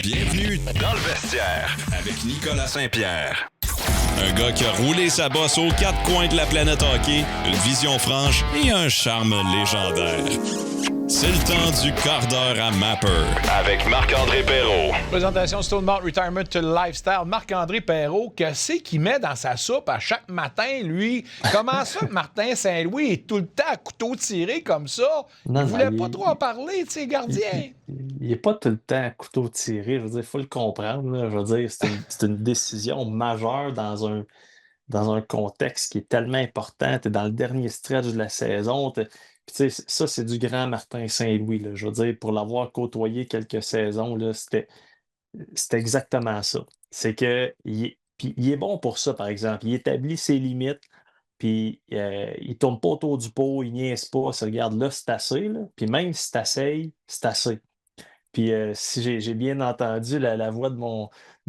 Bienvenue dans le vestiaire avec Nicolas Saint-Pierre. Un gars qui a roulé sa bosse aux quatre coins de la planète hockey, une vision franche et un charme légendaire. C'est le temps du quart d'heure à Mapper avec Marc-André Perreault. Présentation Stonemount Retirement to Lifestyle. Marc-André Perreault, qu'est-ce qu'il met dans sa soupe à chaque matin, lui? Comment ça que Martin Saint-Louis est tout le temps à couteau tiré comme ça? Il voulait pas trop en parler de ses gardiens. Il n'est pas tout le temps à couteau tiré. Je veux dire, il faut le comprendre, là. Je veux dire, c'est une décision majeure dans un contexte qui est tellement important. Tu es dans le dernier stretch de la saison. Puis, tu sais, ça, c'est du grand Martin Saint-Louis, là. Je veux dire, pour l'avoir côtoyé quelques saisons, là, c'était exactement ça. C'est que puis il est bon pour ça, par exemple. Il établit ses limites, puis il tourne pas autour du pot, il niaise pas. Il se regarde là, c'est assez, là. Puis même si t'essayes, c'est assez. Puis si j'ai bien entendu la voix de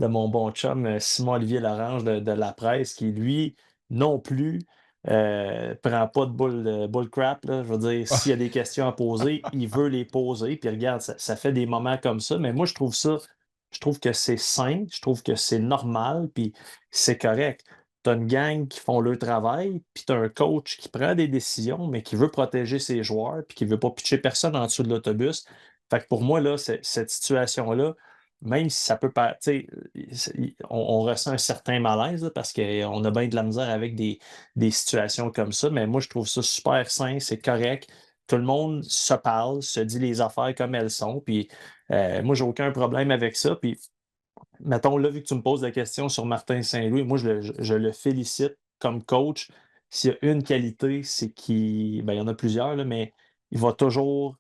mon bon chum Simon-Olivier Lorange de La Presse, qui lui, non plus, prend pas de bull crap, là. Je veux dire, s'il y a des questions à poser, il veut les poser. Puis regarde, ça fait des moments comme ça. Mais moi, je trouve que c'est sain, je trouve que c'est normal, puis c'est correct. Tu as une gang qui font leur travail, puis tu as un coach qui prend des décisions, mais qui veut protéger ses joueurs, puis qui veut pas pitcher personne en dessous de l'autobus. Fait que pour moi, là, cette situation-là, même si ça peut pas, tu sais, on ressent un certain malaise là, parce qu'on a bien de la misère avec des situations comme ça, mais moi, je trouve ça super sain, c'est correct. Tout le monde se parle, se dit les affaires comme elles sont, puis moi, j'ai aucun problème avec ça. Puis, mettons, là, vu que tu me poses la question sur Martin Saint-Louis, moi, je le félicite comme coach. S'il y a une qualité, c'est qu'il, ben, il y en a plusieurs, là, mais il va toujours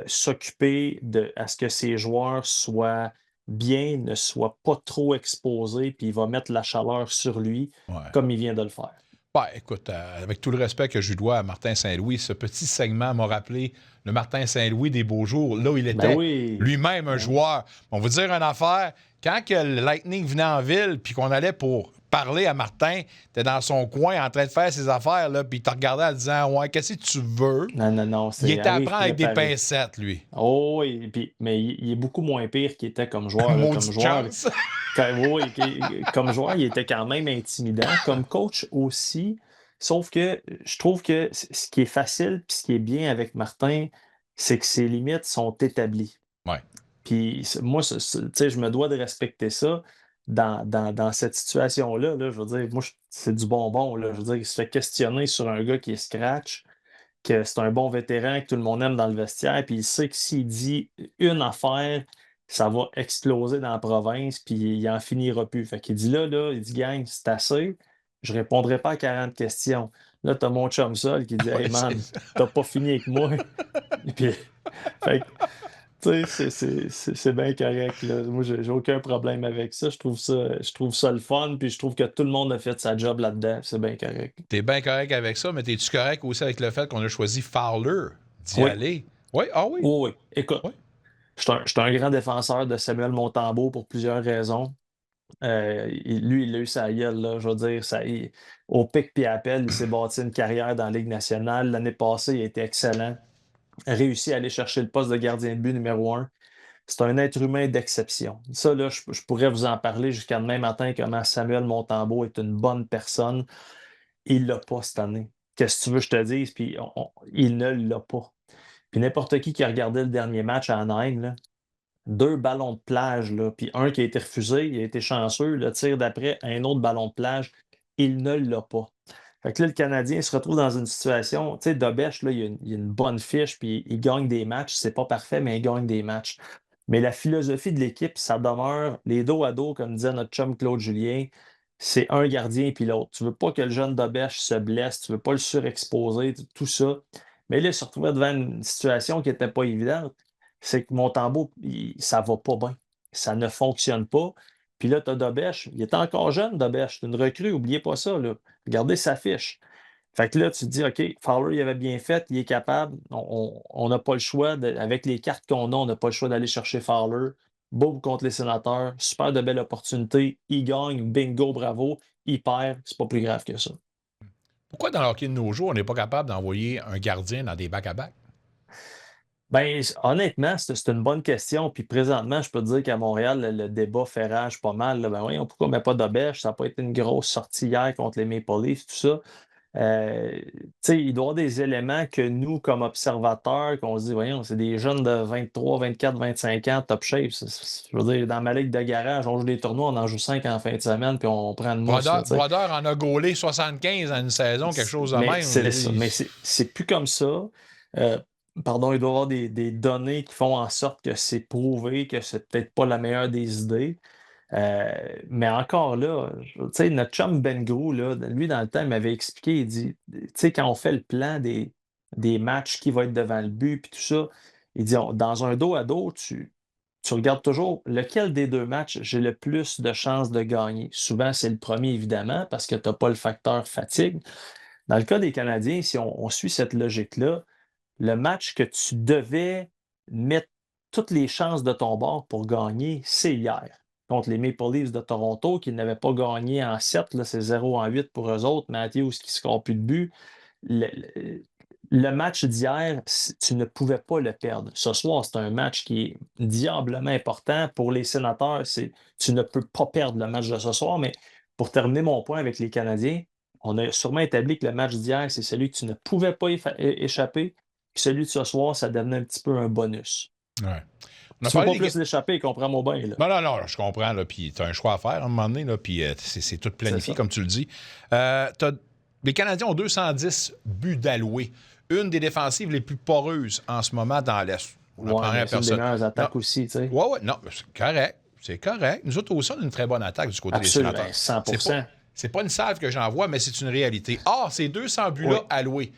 s'occuper à ce que ses joueurs soient bien, ne soient pas trop exposés, puis il va mettre la chaleur sur lui, Ouais. comme il vient de le faire. Ouais, écoute, avec tout le respect que je lui dois à Martin Saint-Louis, ce petit segment m'a rappelé le Martin Saint-Louis des beaux jours, là où il était Oui. lui-même un joueur. On va dire une affaire, quand que le Lightning venait en ville, puis qu'on allait pour parler à Martin, t'es dans son coin en train de faire ses affaires, là, puis il te regardait en disant « Ouais, qu'est-ce que tu veux? » Non, Il était à arrive prendre avec des préparé. pincettes, lui. Oh, oui, mais il est beaucoup moins pire qu'il était comme joueur. Là. Comme Maudite joueur, chance. comme joueur, il était quand même intimidant. Comme coach aussi. Sauf que je trouve que ce qui est facile puis ce qui est bien avec Martin, c'est que ses limites sont établies. Ouais. Puis moi, tu sais, je me dois de respecter ça dans cette situation-là. Là, je veux dire, moi, c'est du bonbon. Là. Je veux dire, il se fait questionner sur un gars qui est scratch, que c'est un bon vétéran, que tout le monde aime dans le vestiaire, puis il sait que s'il dit une affaire, ça va exploser dans la province, puis il en finira plus. Fait qu'il dit là, il dit, gang, c'est assez, je répondrai pas à 40 questions. Là, t'as mon chum Sol qui dit, hey Ouais, c'est man, ça. t'as pas fini avec moi. Puis, fait que, tu sais, c'est bien correct, là. Moi, j'ai aucun problème avec ça. Je trouve ça le fun, puis je trouve que tout le monde a fait sa job là-dedans. C'est bien correct. T'es bien correct avec ça, mais t'es-tu correct aussi avec le fait qu'on a choisi Fowler d'y Oui, aller? Oui, ah oui. oui, oui. Écoute, Oui. je suis un grand défenseur de Samuel Montembeault pour plusieurs raisons. Lui, il a eu sa gueule, là. Je veux dire, au pic puis appel, il s'est bâti une carrière dans la Ligue nationale. L'année passée, il a été excellent. A réussi à aller chercher le poste de gardien de but numéro un. C'est un être humain d'exception. Ça, là, je pourrais vous en parler jusqu'à demain matin, comment Samuel Montembeault est une bonne personne. Il ne l'a pas cette année. Qu'est-ce que tu veux que je te dise? Puis il ne l'a pas. Puis n'importe qui a regardé le dernier match à Anaheim, là, 2 ballons de plage, là, puis un qui a été refusé, il a été chanceux. Le tir d'après, un autre ballon de plage, il ne l'a pas. Fait que là, le Canadien se retrouve dans une situation, tu sais, Dobèche, là, il a une bonne fiche, puis il gagne des matchs. C'est pas parfait, mais il gagne des matchs. Mais la philosophie de l'équipe, ça demeure les dos à dos, comme disait notre chum Claude Julien, c'est un gardien puis l'autre. Tu veux pas que le jeune Dobèche se blesse, tu veux pas le surexposer, tout ça. Mais là, il se retrouvait devant une situation qui n'était pas évidente. C'est que Montembeault, ça va pas bien. Ça ne fonctionne pas. Puis là, tu as Dobèche. Il est encore jeune, Dobèche. C'est une recrue, n'oubliez pas ça. Là. Regardez sa fiche. Fait que là, tu te dis, OK, Fowler, il avait bien fait, il est capable. On n'a pas le choix, avec les cartes qu'on a, on n'a pas le choix d'aller chercher Fowler. Boum contre les Sénateurs. Super de belle opportunité. Il gagne, bingo, bravo. Il perd. C'est pas plus grave que ça. Pourquoi dans le hockey de nos jours, on n'est pas capable d'envoyer un gardien dans des back-à-back? Ben, honnêtement, c'est une bonne question. Puis présentement, je peux te dire qu'à Montréal, le débat fait rage pas mal, là. Ben voyons, pourquoi on met pas d'auberge? Ça n'a pas été une grosse sortie hier contre les Maple Leafs, tout ça. Tu sais, il doit y avoir des éléments que nous, comme observateurs, qu'on se dit, voyons, c'est des jeunes de 23, 24, 25 ans, top shape. Je veux dire, dans ma ligue de garage, on joue des tournois, on en joue 5 en fin de semaine, puis on prend une mousse, là, tu sais. Brodeur en a gaulé 75 en une saison, quelque chose de Mais même. Je c'est ça. dis, Mais c'est plus comme ça. Euh, Pardon, il doit y avoir des données qui font en sorte que c'est prouvé que c'est peut-être pas la meilleure des idées. Euh, mais encore là, tu sais, notre chum Ben Grou, là, lui, dans le temps, il m'avait expliqué, il dit, tu sais, quand on fait le plan des matchs, qui va être devant le but, puis tout ça, il dit, dans un dos à dos, tu regardes toujours lequel des deux matchs j'ai le plus de chances de gagner. Souvent, c'est le premier, évidemment, parce que tu n'as pas le facteur fatigue. Dans le cas des Canadiens, si on suit cette logique-là, le match que tu devais mettre toutes les chances de ton bord pour gagner, c'est hier. Contre les Maple Leafs de Toronto, qui n'avaient pas gagné en 7, là, c'est 0 en 8 pour eux autres. Matthews qui ne score plus de but. Le, le- le match d'hier, tu ne pouvais pas le perdre. Ce soir, c'est un match qui est diablement important. Pour les Sénateurs, tu ne peux pas perdre le match de ce soir. Mais pour terminer mon point avec les Canadiens, on a sûrement établi que le match d'hier, c'est celui que tu ne pouvais pas échapper. Puis celui de ce soir, ça devenait un petit peu un bonus. ouais. On a Tu ne veux parlé pas des... plus l'échapper, comprends-moi bien, là. Non, non, non, je comprends, là, puis tu as un choix à faire à un moment donné, là, puis c'est tout C'est planifié, ça. comme tu le dis. Les Canadiens ont 210 buts d'alloués. Une des défensives les plus poreuses en ce moment dans l'Est. On n'apprend Ouais, rien à mais c'est une des personne. meilleures Non, attaques aussi, tu sais. ouais, ouais, non, c'est correct. C'est correct. Nous autres aussi, on a une très bonne attaque du côté des Absolument, Sénateurs. 100%. C'est pas une salve que j'envoie, mais c'est une réalité. Or, ces 200 Oui. buts-là alloués,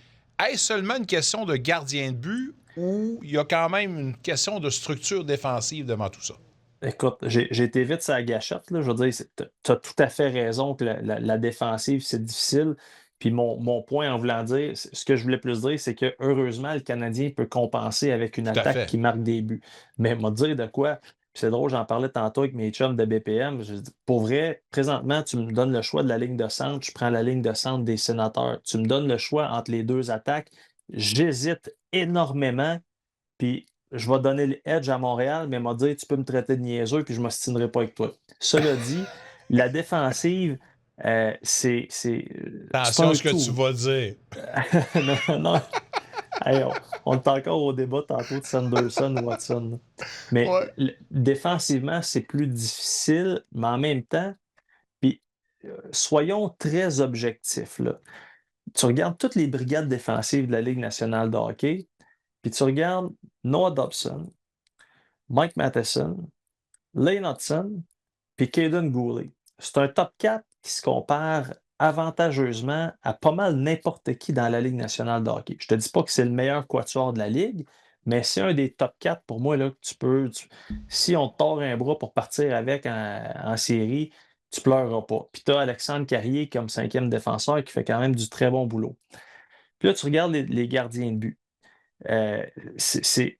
est-ce seulement une question de gardien de but ou il y a quand même une question de structure défensive devant tout ça? Écoute, j'ai été vite sur la gâchette, là. Je veux dire, tu as tout à fait raison que la défensive, c'est difficile. Puis mon point en voulant dire, ce que je voulais plus dire, c'est que heureusement, le Canadien peut compenser avec une Tout à attaque fait. qui marque des buts. Mais m'a dire de quoi? Puis c'est drôle, j'en parlais tantôt avec mes chums de BPM. Je dis, pour vrai, présentement, tu me donnes le choix de la ligne de centre, je prends la ligne de centre des Sénateurs. Tu me donnes le choix entre les deux attaques. J'hésite énormément. Puis je vais donner le edge à Montréal, mais m'a dit tu peux me traiter de niaiseux, puis je ne m'ostinerai pas avec toi. Cela dit, la défensive, c'est pas Attention à un ce que tu tout. vas dire. Non, non. Hey, on est encore au débat tantôt de Sanderson ou Watson, là. Mais Ouais. défensivement, c'est plus difficile, mais en même temps, puis soyons très objectifs, là. Tu regardes toutes les brigades défensives de la Ligue nationale de hockey, puis tu regardes Noah Dobson, Mike Matheson, Lane Hudson, puis Caden Goulet. C'est un top 4 qui se compare avantageusement à pas mal n'importe qui dans la Ligue nationale de hockey. Je ne te dis pas que c'est le meilleur quatuor de la Ligue, mais c'est un des top 4 pour moi là, que si on te tord un bras pour partir avec en série, tu pleureras pas. Puis tu as Alexandre Carrier comme cinquième défenseur qui fait quand même du très bon boulot. Puis là, tu regardes les gardiens de but. Euh, c'est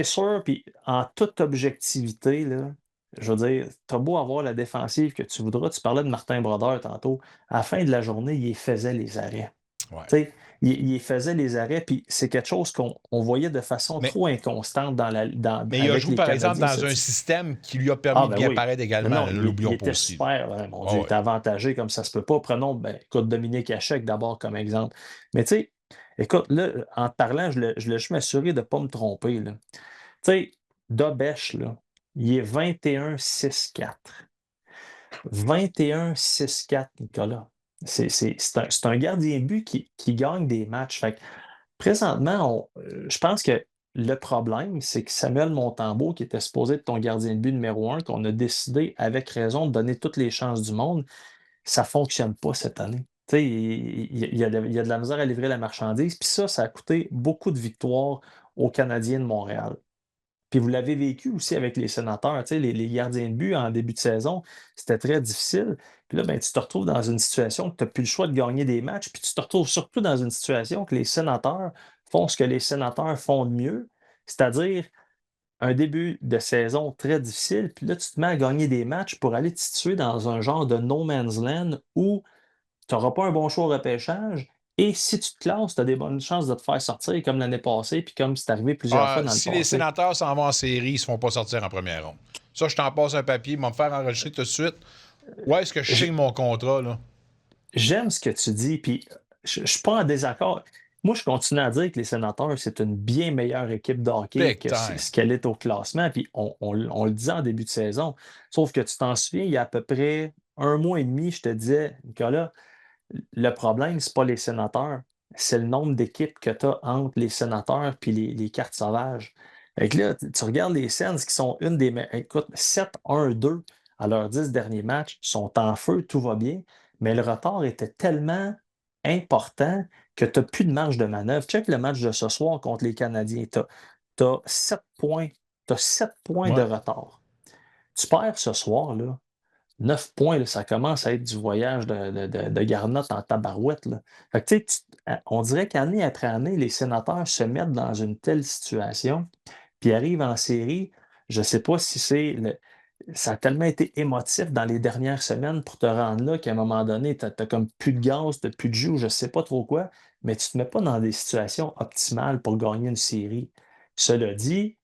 sûr, puis en toute objectivité, là, je veux dire, tu as beau avoir la défensive que tu voudras, tu parlais de Martin Brodeur tantôt, à la fin de la journée, il faisait les arrêts. Ouais. Tu sais, il faisait les arrêts, puis c'est quelque chose qu'on voyait de façon Mais, trop inconstante mais il a avec joué, les par exemple, Canadiens. dans un système qui lui a permis Ah, de ben bien oui. paraître Non, également. non, Ne il l'oublions pas était aussi. super, hein, mon Ah Dieu, il ouais. était avantagé comme ça se peut pas. Prenons, ben, écoute, Dominique Hachek d'abord comme exemple. Mais tu sais, écoute, là, en te parlant, je voulais juste m'assurer de ne pas me tromper, là. Tu sais, Dobèche, là, il est 21-6-4. 21-6-4, Nicolas. C'est un gardien de but qui gagne des matchs. Fait que, présentement, je pense que le problème, c'est que Samuel Montembeault, qui était supposé être ton gardien de but numéro un, qu'on a décidé avec raison de donner toutes les chances du monde, ça ne fonctionne pas cette année. Tu sais, il y a de la misère à livrer la marchandise. Puis ça a coûté beaucoup de victoires aux Canadiens de Montréal. Puis vous l'avez vécu aussi avec les Sénateurs, tu sais, les gardiens de but en début de saison, c'était très difficile. Puis là, ben, tu te retrouves dans une situation que tu n'as plus le choix de gagner des matchs, puis tu te retrouves surtout dans une situation que les Sénateurs font ce que les Sénateurs font de mieux, c'est-à-dire un début de saison très difficile, puis là, tu te mets à gagner des matchs pour aller te situer dans un genre de no man's land où tu n'auras pas un bon choix au repêchage Et si tu te classes, tu as des bonnes chances de te faire sortir comme l'année passée, puis comme c'est arrivé plusieurs fois dans le Si passé. les Sénateurs s'en vont en série, ils ne se font pas sortir en première ronde. Ça, je t'en passe un papier, ils vont me faire enregistrer tout de suite. Où est-ce que je signe mon contrat, là? J'aime ce que tu dis, puis je ne suis pas en désaccord. Moi, je continue à dire que les Sénateurs, c'est une bien meilleure équipe de hockey Big que time. ce qu'elle est au classement, puis on le disait en début de saison. Sauf que tu t'en souviens, il y a à peu près 1 mois et demi, je te disais, Nicolas, le problème, c'est pas les Sénateurs, c'est le nombre d'équipes que tu as entre les Sénateurs et les cartes sauvages. Fait que là, tu regardes les Sens qui sont une des écoute, 7-1-2 à leurs 10 derniers matchs, sont en feu, tout va bien, mais le retard était tellement important que tu n'as plus de marge de manœuvre. Check le match de ce soir contre les Canadiens. Tu as 7 points. Tu as 7 points de Ouais. retard. Tu perds ce soir, là, 9 points, là, ça commence à être du voyage de garnotte en tabarouette. Là. Fait que, tu sais, on dirait qu'année après année, les sénateurs se mettent dans une telle situation, puis arrivent en série. Je ne sais pas si ça a tellement été émotif dans les dernières semaines pour te rendre là qu'à un moment donné, tu as comme plus de gaz, tu plus de jus, je ne sais pas trop quoi, mais tu ne te mets pas dans des situations optimales pour gagner une série. Cela dit,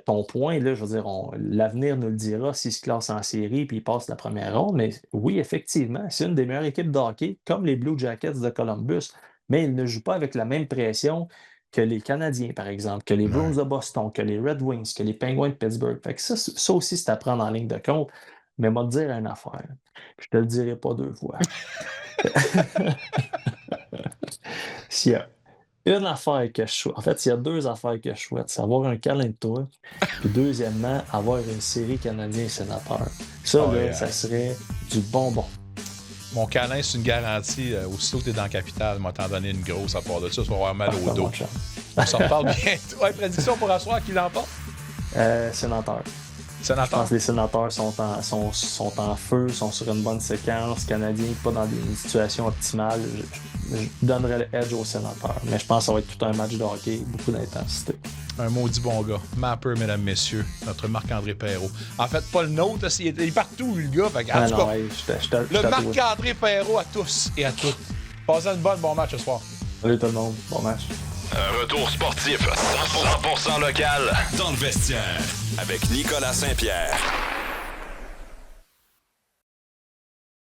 ton point, là, je veux dire, l'avenir nous le dira s'il se classe en série puis il passe la première ronde. Mais oui, effectivement, c'est une des meilleures équipes de hockey, comme les Blue Jackets de Columbus, mais ils ne jouent pas avec la même pression que les Canadiens, par exemple, que les Bruins de Boston, que les Red Wings, que les Penguins de Pittsburgh. Fait que ça aussi, c'est à prendre en ligne de compte. Mais moi, te dire une affaire, je te le dirai pas 2 fois. S'il y a une affaire que je souhaite, en fait, il y a 2 affaires que je souhaite, c'est avoir un câlin de toi, puis deuxièmement, avoir une série Canadiens-Sénateurs. Ça, là, ça serait du bonbon. Mon câlin, c'est une garantie. Aussitôt que tu es dans la capitale, m'a t'en donné une grosse à part de ça. Tu vas avoir mal au dos. On s'en reparle bientôt. Ouais, prédiction pour asseoir qui l'emporte? Sénateurs. Je Sénateur. pense que les Sénateurs sont en feu, sont sur une bonne séquence. Canadiens, pas dans des situations optimales. Je donnerais le edge aux Sénateurs. Mais je pense que ça va être tout un match de hockey, beaucoup d'intensité. Un maudit bon gars. Mapper, mesdames, messieurs. Notre Marc-André Perrault. En fait, pas le nôtre, là, il est partout, le gars. Fait, en tout cas, le Marc-André Perrault à tous et à toutes. Passez une bon match ce soir. Salut tout le monde. Bon match. Un retour sportif 100% local dans le vestiaire avec Nicolas Saint-Pierre.